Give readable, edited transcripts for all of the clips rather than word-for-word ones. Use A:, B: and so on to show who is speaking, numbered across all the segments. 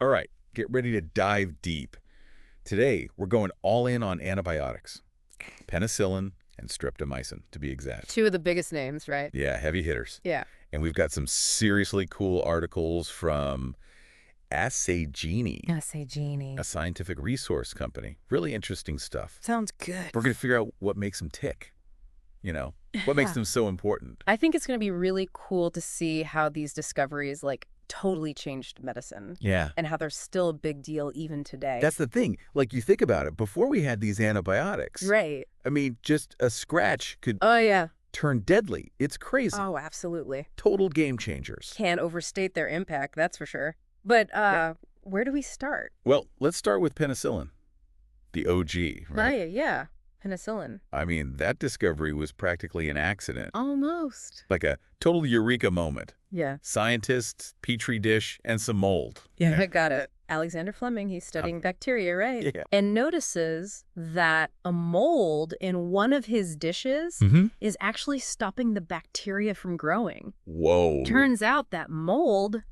A: All right, get ready to dive deep. Today, we're going all in on antibiotics. Penicillin and streptomycin, to be exact.
B: Two of the biggest names, right?
A: Yeah, heavy hitters.
B: Yeah.
A: And we've got some seriously cool articles from
B: Say Genie.
A: a scientific resource company. Really interesting stuff.
B: Sounds good.
A: We're going to figure out what makes them tick. What makes them so important.
B: I think it's going to be really cool to see how these discoveries, totally changed medicine.
A: Yeah.
B: And how they're still a big deal even today.
A: That's the thing. Like, you think about it, before we had these antibiotics,
B: right.
A: I mean, just a scratch could
B: Oh, yeah.
A: turn deadly. It's crazy.
B: Oh, absolutely.
A: Total game changers.
B: Can't overstate their impact, that's for sure. But where do we start?
A: Well, let's start with penicillin, the OG, right?
B: Yeah. Penicillin.
A: I mean, that discovery was practically an accident.
B: Almost.
A: Like a total eureka moment.
B: Yeah.
A: Scientists, petri dish, and some mold.
B: Yeah, I got it. Alexander Fleming, he's studying bacteria, right?
A: Yeah.
B: And notices that a mold in one of his dishes is actually stopping the bacteria from growing.
A: Whoa.
B: Turns out that mold,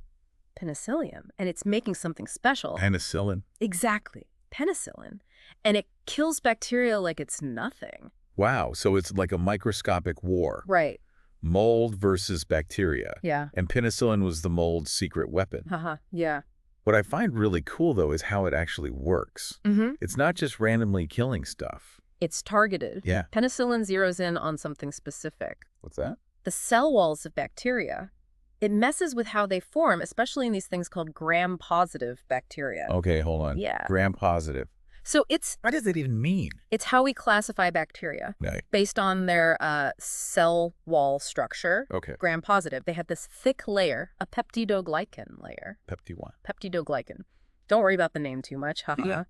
B: penicillium, and it's making something special.
A: Penicillin.
B: Exactly. Penicillin. And it kills bacteria like it's nothing.
A: Wow. So it's like a microscopic war.
B: Right.
A: Mold versus bacteria.
B: Yeah.
A: And penicillin was the mold's secret weapon.
B: Yeah.
A: What I find really cool, though, is how it actually works. It's not just randomly killing stuff.
B: It's targeted.
A: Yeah.
B: Penicillin zeroes in on something specific.
A: What's that?
B: The cell walls of bacteria. It messes with how they form, especially in these things called gram-positive bacteria.
A: Okay, hold on.
B: Yeah.
A: Gram-positive.
B: So
A: What does that even mean?
B: it's how we classify bacteria
A: Right.
B: based on their cell wall structure.
A: Okay.
B: Gram-positive. They have this thick layer, a peptidoglycan layer. Peptidoglycan. Don't worry about the name too much, haha.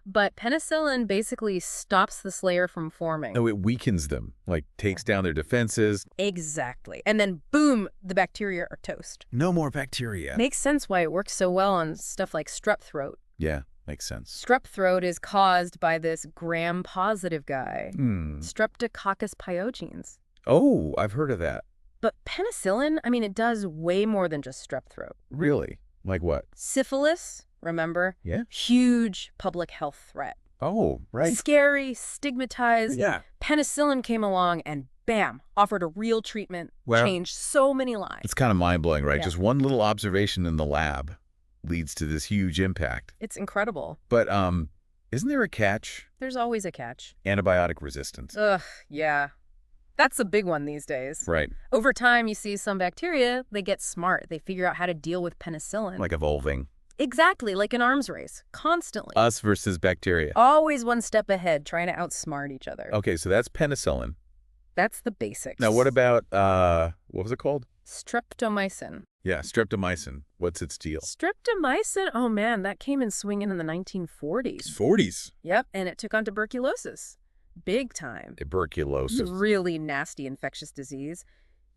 B: But penicillin basically stops this layer from forming.
A: No, it weakens them, like takes down their defenses.
B: Exactly. And then, boom, the bacteria are toast.
A: No more bacteria.
B: Makes sense why it works so well on stuff like strep throat.
A: Yeah, makes sense.
B: Strep throat is caused by this gram-positive guy, Streptococcus pyogenes.
A: Oh, I've heard of that.
B: But penicillin, I mean, it does way more than just strep throat.
A: Really? Like what?
B: Syphilis, remember?
A: Yeah.
B: Huge public health threat.
A: Oh, right.
B: Scary, stigmatized.
A: Yeah.
B: Penicillin came along and bam, offered a real treatment,
A: Well,
B: changed so many lives.
A: It's kind of mind-blowing, right?
B: Yeah.
A: Just one little observation in the lab leads to this huge impact.
B: It's incredible.
A: But isn't there a catch?
B: There's always a catch.
A: Antibiotic resistance.
B: Ugh, yeah. That's a big one these days.
A: Right.
B: Over time, you see some bacteria, they get smart. They figure out how to deal with penicillin.
A: Like evolving.
B: Exactly, like an arms race, constantly.
A: Us versus bacteria.
B: Always one step ahead, trying to outsmart each other.
A: Okay, so that's penicillin.
B: That's the basics.
A: Now, what about, what was it called?
B: Streptomycin.
A: Yeah, streptomycin. What's its deal?
B: Streptomycin, oh man, that came in swinging in the 1940s.
A: 40s.
B: Yep, and it took on tuberculosis. Big time.
A: Tuberculosis.
B: Really nasty infectious disease.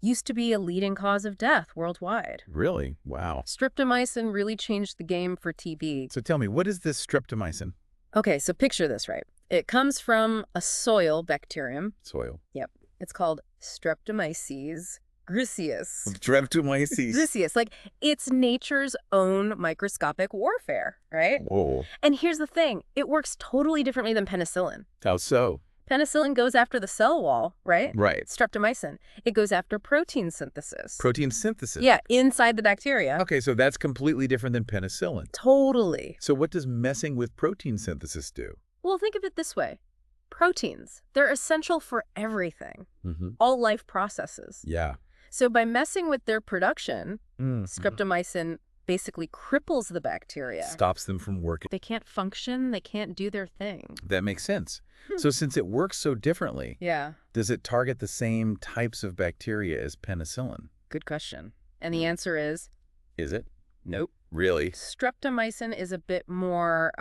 B: Used to be a leading cause of death worldwide.
A: Really? Wow.
B: Streptomycin really changed the game for TB.
A: So tell me, what is this streptomycin?
B: Okay, so picture this, right? It comes from a soil bacterium.
A: Soil.
B: Yep. It's called Streptomyces griseus.
A: Streptomyces.
B: Griseus. Like, it's nature's own microscopic warfare, right?
A: Whoa.
B: And here's the thing. It works totally differently than penicillin.
A: How so?
B: Penicillin goes after the cell wall, right?
A: Right.
B: Streptomycin. It goes after protein synthesis.
A: Protein synthesis.
B: Yeah, inside the bacteria.
A: Okay, so that's completely different than penicillin.
B: Totally.
A: So what does messing with protein synthesis do?
B: Well, think of it this way. Proteins, they're essential for everything.
A: Mm-hmm.
B: All life processes.
A: Yeah.
B: So by messing with their production,
A: Mm-hmm.
B: streptomycin basically cripples the bacteria.
A: Stops them from working.
B: They can't function. They can't do their thing.
A: That makes sense. So since it works so differently,
B: Yeah.
A: does it target the same types of bacteria as penicillin?
B: Good question. And the answer is
A: Is it?
B: nope.
A: Really?
B: Streptomycin is a bit more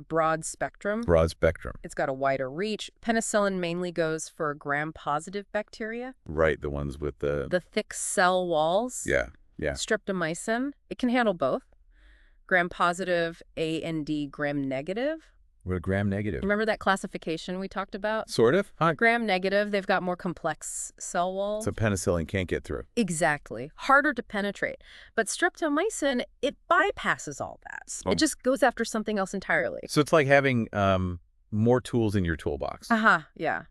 B: broad spectrum.
A: Broad spectrum.
B: It's got a wider reach. Penicillin mainly goes for gram-positive bacteria,
A: Right, the ones with
B: the thick cell walls.
A: Yeah, yeah.
B: Streptomycin, it can handle both. Gram-positive, A and D gram-negative.
A: We're gram-negative.
B: Remember that classification we talked about?
A: Sort of? Huh?
B: Gram-negative, they've got more complex cell walls.
A: So penicillin can't get through.
B: Exactly. Harder to penetrate. But streptomycin, it bypasses all that.
A: Oh.
B: It just goes after something else entirely.
A: So it's like having more tools in your toolbox.
B: Yeah.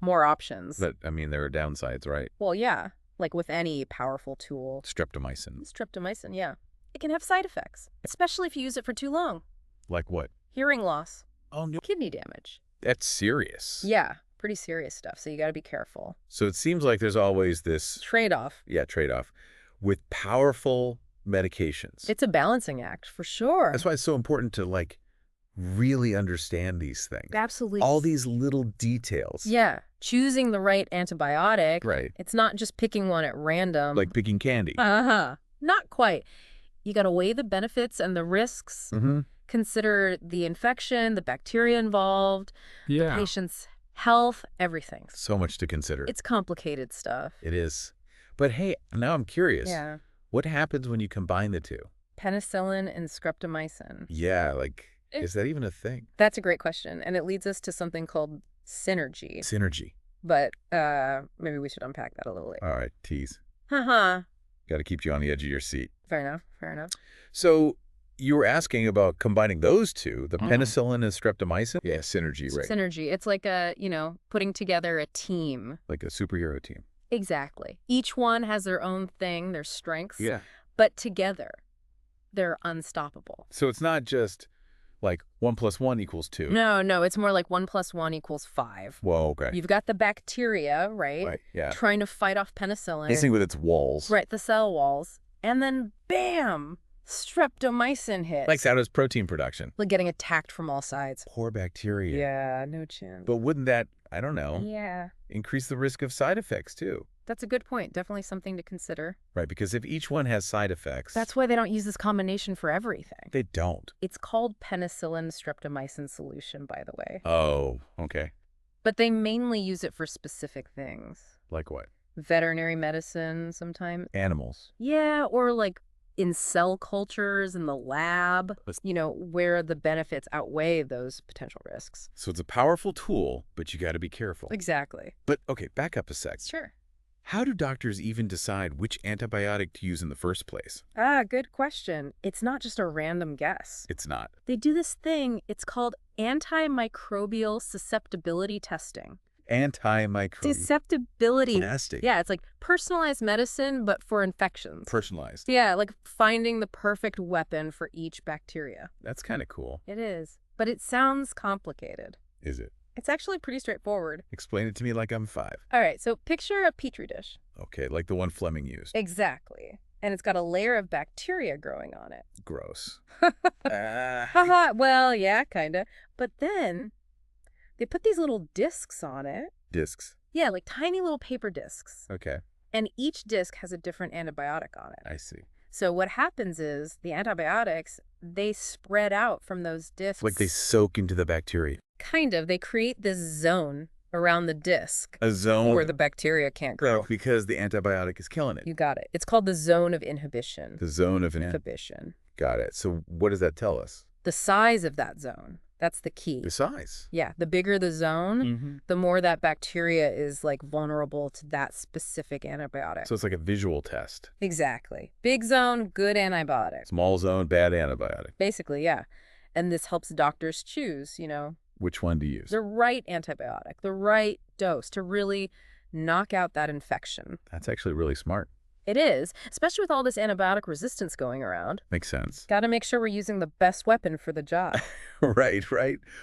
B: More options.
A: But, I mean, there are downsides, right?
B: Well, yeah. Like with any powerful tool.
A: Streptomycin.
B: Streptomycin, yeah. It can have side effects, especially if you use it for too long.
A: Like what?
B: Hearing loss.
A: Oh, no.
B: Kidney damage.
A: That's serious.
B: Yeah. Pretty serious stuff, so you got to be careful.
A: So it seems like there's always this...
B: Trade-off.
A: Yeah, trade-off. With powerful medications.
B: It's a balancing act, for sure.
A: That's why it's so important to, like, really understand these things.
B: Absolutely.
A: All these little details.
B: Yeah. Choosing the right antibiotic.
A: Right.
B: It's not just picking one at random.
A: Like picking candy.
B: Not quite. You got to weigh the benefits and the risks.
A: Mm-hmm.
B: Consider the infection, the bacteria involved, the patient's health, everything.
A: So much to consider.
B: It's complicated stuff.
A: It is. But hey, now I'm curious.
B: Yeah.
A: What happens when you combine the two?
B: Penicillin and streptomycin.
A: Yeah, like, is that even a thing?
B: That's a great question. And it leads us to something called synergy.
A: Synergy.
B: But maybe we should unpack that a little later.
A: All right, tease.
B: Haha.
A: Got to keep you on the edge of your seat.
B: Fair enough. Fair enough.
A: So you were asking about combining those two, the penicillin and streptomycin? Yeah, synergy, right.
B: Synergy. It's like putting together a team.
A: Like a superhero team.
B: Exactly. Each one has their own thing, their strengths.
A: Yeah.
B: But together, they're unstoppable.
A: So it's not just like 1 + 1 = 2.
B: No. It's more like 1 + 1 = 5.
A: Whoa, okay.
B: You've got the bacteria, right?
A: Right, yeah.
B: Trying to fight off penicillin.
A: Anything with its walls.
B: Right, the cell walls. And then, bam! Streptomycin hits.
A: Like how does protein production.
B: Like getting attacked from all sides.
A: Poor bacteria.
B: Yeah, no chance.
A: But wouldn't that, I don't know,
B: Yeah.
A: increase the risk of side effects too?
B: That's a good point. Definitely something to consider.
A: Right, because if each one has side effects...
B: That's why they don't use this combination for everything.
A: They don't.
B: It's called Penicillin-Streptomycin Solution, by the way.
A: Oh, okay.
B: But they mainly use it for specific things.
A: Like what?
B: Veterinary medicine sometimes.
A: Animals.
B: Yeah, or like in cell cultures in the lab, where the benefits outweigh those potential risks.
A: So it's a powerful tool, but you got to be careful.
B: Exactly.
A: But, okay, back up a sec.
B: Sure.
A: How do doctors even decide which antibiotic to use in the first place?
B: Good question. It's not just a random guess.
A: It's not.
B: They do this thing, it's called antimicrobial susceptibility testing.
A: Antimicrobial
B: Susceptibility
A: testing.
B: Yeah, it's like personalized medicine, but for infections.
A: Personalized.
B: Yeah, like finding the perfect weapon for each bacteria.
A: That's kind of cool.
B: It is. But it sounds complicated.
A: Is it?
B: It's actually pretty straightforward.
A: Explain it to me like I'm 5.
B: All right, so picture a petri dish.
A: Okay, like the one Fleming used.
B: Exactly. And it's got a layer of bacteria growing on it.
A: Gross.
B: Haha, well, yeah, kind of. But then they put these little discs on it.
A: Discs?
B: Yeah, like tiny little paper discs.
A: Okay.
B: And each disc has a different antibiotic on it.
A: I see.
B: So what happens is the antibiotics, they spread out from those discs.
A: Like they soak into the bacteria.
B: Kind of. They create this zone around the disc.
A: A zone?
B: Where the bacteria can't grow.
A: Because the antibiotic is killing it.
B: You got it. It's called the zone of inhibition.
A: The zone of
B: inhibition.
A: Got it. So what does that tell us?
B: The size of that zone. That's the key.
A: The size?
B: Yeah. The bigger the zone, the more that bacteria is like vulnerable to that specific antibiotic.
A: So it's like a visual test.
B: Exactly. Big zone, good antibiotic.
A: Small zone, bad antibiotic.
B: Basically, yeah. And this helps doctors choose,
A: which one to use.
B: The right antibiotic, the right dose to really knock out that infection.
A: That's actually really smart.
B: It is, especially with all this antibiotic resistance going around.
A: Makes sense.
B: Got to make sure we're using the best weapon for the job.
A: Right.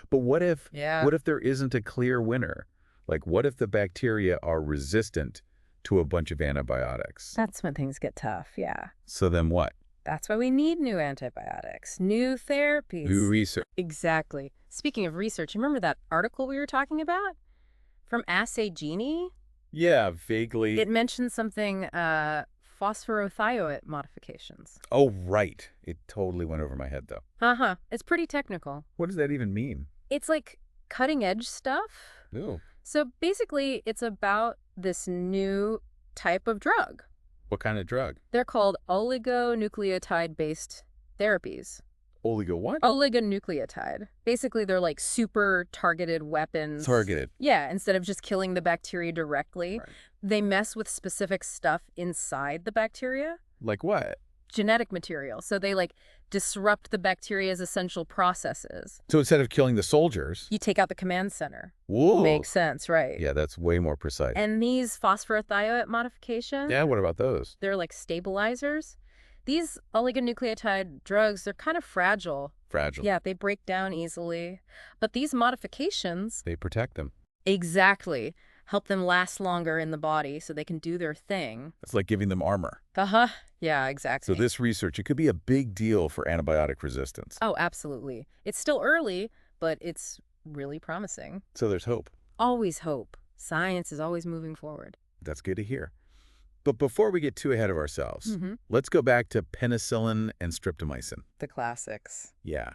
A: But what if there isn't a clear winner? Like what if the bacteria are resistant to a bunch of antibiotics?
B: That's when things get tough, yeah.
A: So then what?
B: That's why we need new antibiotics, new therapies.
A: New research.
B: Exactly. Speaking of research, you remember that article we were talking about? From Assay Genie?
A: Yeah, vaguely.
B: It mentioned something, phosphorothioate modifications.
A: Oh, right. It totally went over my head, though.
B: It's pretty technical.
A: What does that even mean?
B: It's like cutting-edge stuff.
A: Ooh.
B: So basically, it's about this new type of drug.
A: What kind of drug?
B: They're called oligonucleotide-based therapies.
A: Oligo what?
B: Oligonucleotide. Basically, they're like super targeted weapons.
A: Targeted.
B: Yeah, instead of just killing the bacteria directly,
A: Right.
B: they mess with specific stuff inside the bacteria.
A: Like what?
B: Genetic material. So they like disrupt the bacteria's essential processes.
A: So instead of killing the soldiers...
B: You take out the command center.
A: Whoa.
B: Makes sense, right?
A: Yeah, that's way more precise.
B: And these phosphorothioate modifications,
A: Yeah, what about those?
B: they're like stabilizers. These oligonucleotide drugs, they're kind of fragile.
A: Fragile.
B: Yeah, they break down easily. But these modifications...
A: They protect them.
B: Exactly. Help them last longer in the body so they can do their thing.
A: It's like giving them armor.
B: Uh-huh. Yeah, exactly.
A: So this research, it could be a big deal for antibiotic resistance.
B: Oh, absolutely. It's still early, but it's really promising.
A: So there's hope.
B: Always hope. Science is always moving forward.
A: That's good to hear. But before we get too ahead of ourselves, let's go back to penicillin and streptomycin.
B: The classics.
A: Yeah.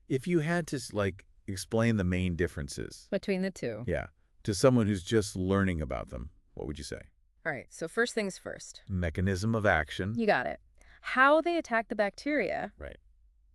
A: If you had to, like, explain the main differences.
B: Between the two.
A: Yeah. To someone who's just learning about them, what would you say?
B: All right, so first things first.
A: Mechanism of action.
B: You got it. How they attack the bacteria.
A: Right.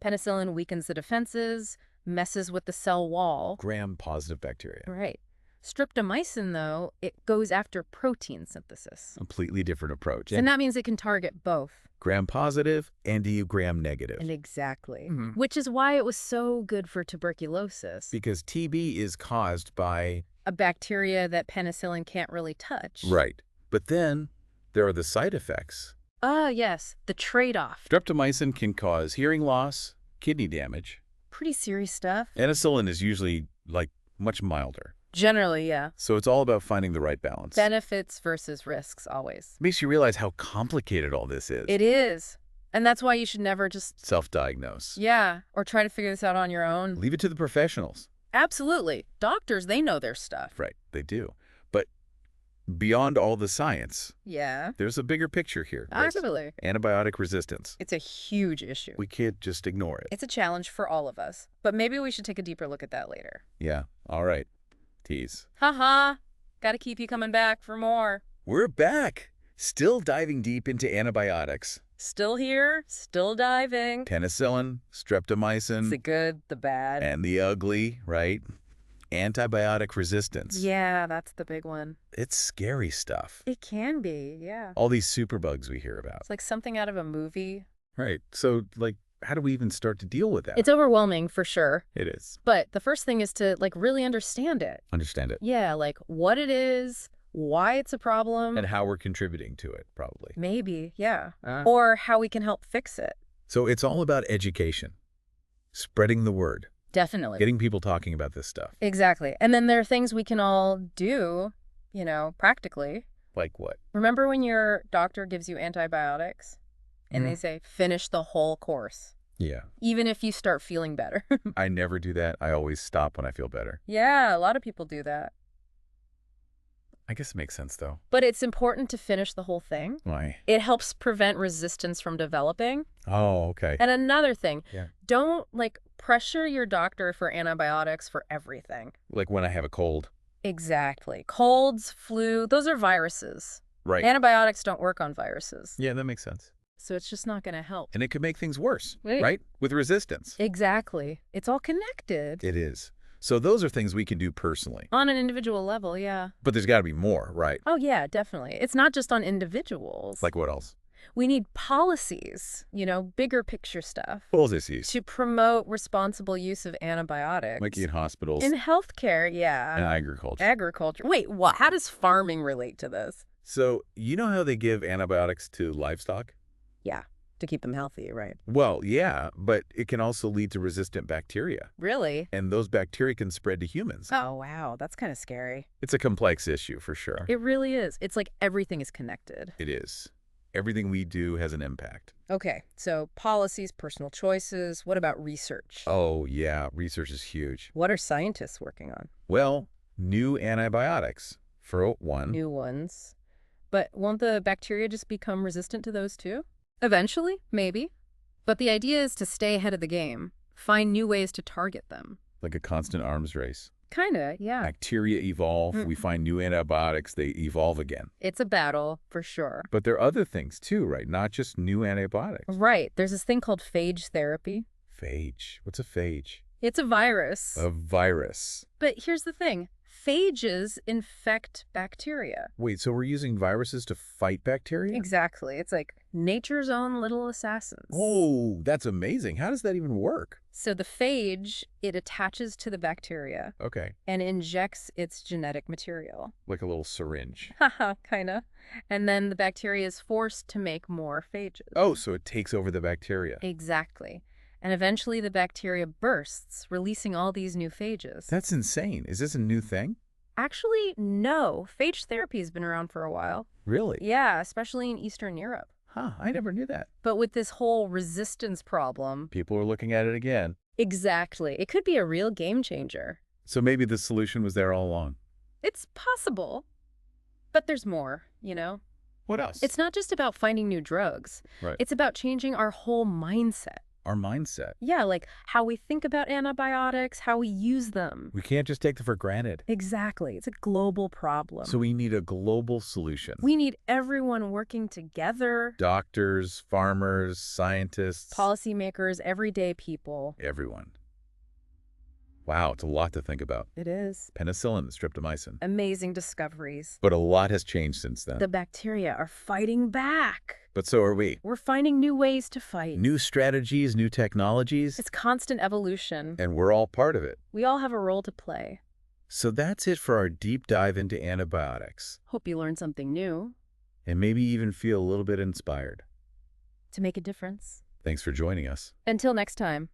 B: Penicillin weakens the defenses, messes with the cell wall.
A: Gram-positive bacteria.
B: Right. Streptomycin, though, it goes after protein synthesis.
A: Completely different approach.
B: And that means it can target both.
A: Gram-positive and gram-negative.
B: And exactly. Which is why it was so good for tuberculosis.
A: Because TB is caused by...
B: a bacteria that penicillin can't really touch.
A: Right. But then there are the side effects.
B: Ah, yes, the trade-off.
A: Streptomycin can cause hearing loss, kidney damage.
B: Pretty serious stuff.
A: Penicillin is usually, like, much milder.
B: Generally, yeah.
A: So it's all about finding the right balance.
B: Benefits versus risks, always.
A: Makes you realize how complicated all this is.
B: It is. And that's why you should never just...
A: self-diagnose.
B: Yeah, or try to figure this out on your own.
A: Leave it to the professionals.
B: Absolutely. Doctors, they know their stuff.
A: Right, they do. But beyond all the science,
B: yeah,
A: there's a bigger picture here.
B: Absolutely.
A: Antibiotic resistance.
B: It's a huge issue.
A: We can't just ignore it.
B: It's a challenge for all of us. But maybe we should take a deeper look at that later.
A: Yeah, all right. Tease.
B: Haha. Gotta keep you coming back for more.
A: We're back. Still diving deep into antibiotics.
B: Still here, still diving.
A: Penicillin, streptomycin.
B: The good, the bad.
A: And the ugly, right? Antibiotic resistance.
B: Yeah, that's the big one.
A: It's scary stuff.
B: It can be, yeah.
A: All these superbugs we hear about.
B: It's like something out of a movie.
A: Right. So, like, how do we even start to deal with that?
B: It's overwhelming, for sure.
A: It is.
B: But the first thing is to, like, really understand it.
A: Understand it.
B: Yeah, like, what it is, why it's a problem.
A: And how we're contributing to it, probably.
B: Maybe, yeah. Or how we can help fix it.
A: So it's all about education. Spreading the word.
B: Definitely.
A: Getting people talking about this stuff.
B: Exactly. And then there are things we can all do, you know, practically.
A: Like what?
B: Remember when your doctor gives you antibiotics and they say, finish the whole course?
A: Yeah.
B: Even if you start feeling better.
A: I never do that. I always stop when I feel better.
B: Yeah, a lot of people do that.
A: I guess it makes sense, though.
B: But it's important to finish the whole thing.
A: Why?
B: It helps prevent resistance from developing.
A: Oh, okay.
B: And another thing,
A: Yeah.
B: don't, like, pressure your doctor for antibiotics for everything.
A: Like when I have a cold.
B: Exactly. Colds, flu, those are viruses.
A: Right.
B: Antibiotics don't work on viruses.
A: Yeah, that makes sense.
B: So it's just not going to help.
A: And it could make things worse,
B: Right.
A: right? With resistance.
B: Exactly. It's all connected.
A: It is. So those are things we can do personally.
B: On an individual level, yeah.
A: But there's got to be more, right?
B: Oh, yeah, definitely. It's not just on individuals.
A: Like what else?
B: We need policies, you know, bigger picture stuff.
A: Policies.
B: To promote responsible use of antibiotics.
A: Like in hospitals.
B: In healthcare, yeah.
A: And agriculture.
B: Agriculture. Wait, what? How does farming relate to this?
A: So, you know how they give antibiotics to livestock?
B: Yeah, to keep them healthy, right?
A: Well, yeah, but it can also lead to resistant bacteria.
B: Really?
A: And those bacteria can spread to humans.
B: Oh, wow. That's kind of scary.
A: It's a complex issue, for sure.
B: It really is. It's like everything is connected.
A: It is. Everything we do has an impact.
B: Okay, so policies, personal choices. What about research?
A: Oh, yeah. Research is huge.
B: What are scientists working on?
A: Well, new antibiotics, for one.
B: New ones. But won't the bacteria just become resistant to those too? Eventually, maybe. But the idea is to stay ahead of the game. Find new ways to target them.
A: Like a constant arms race.
B: Kinda, yeah.
A: Bacteria evolve. We find new antibiotics. They evolve again.
B: It's a battle, for sure.
A: But there are other things too, right? Not just new antibiotics.
B: Right. There's this thing called phage therapy.
A: Phage. What's a phage?
B: It's a virus.
A: A virus.
B: But here's the thing. Phages infect bacteria.
A: Wait, so we're using viruses to fight bacteria?
B: Exactly. It's like nature's own little assassins.
A: Oh, that's amazing. How does that even work?
B: So the phage, it attaches to the bacteria
A: Okay.
B: and injects its genetic material.
A: Like a little syringe.
B: Haha, kinda. And then the bacteria is forced to make more phages.
A: Oh, so it takes over the bacteria.
B: Exactly. And eventually the bacteria bursts, releasing all these new phages.
A: That's insane. Is this a new thing?
B: Actually, no. Phage therapy has been around for a while.
A: Really?
B: Yeah, especially in Eastern Europe.
A: Huh, I never knew that.
B: But with this whole resistance problem...
A: People are looking at it again.
B: Exactly. It could be a real game changer.
A: So maybe the solution was there all along.
B: It's possible. But there's more, you know?
A: What else?
B: It's not just about finding new drugs.
A: Right.
B: It's about changing our whole mindset.
A: Our mindset.
B: Yeah, like how we think about antibiotics, how we use them.
A: We can't just take them for granted.
B: Exactly. It's a global problem.
A: So we need a global solution.
B: We need everyone working together.
A: Doctors, farmers, scientists.
B: Policymakers, everyday people.
A: Everyone. Wow, it's a lot to think about.
B: It is.
A: Penicillin, streptomycin.
B: Amazing discoveries.
A: But a lot has changed since then.
B: The bacteria are fighting back.
A: But so are we.
B: We're finding new ways to fight.
A: New strategies, new technologies.
B: It's constant evolution.
A: And we're all part of it.
B: We all have a role to play.
A: So that's it for our deep dive into antibiotics.
B: Hope you learned something new.
A: And maybe even feel a little bit inspired.
B: To make a difference.
A: Thanks for joining us.
B: Until next time.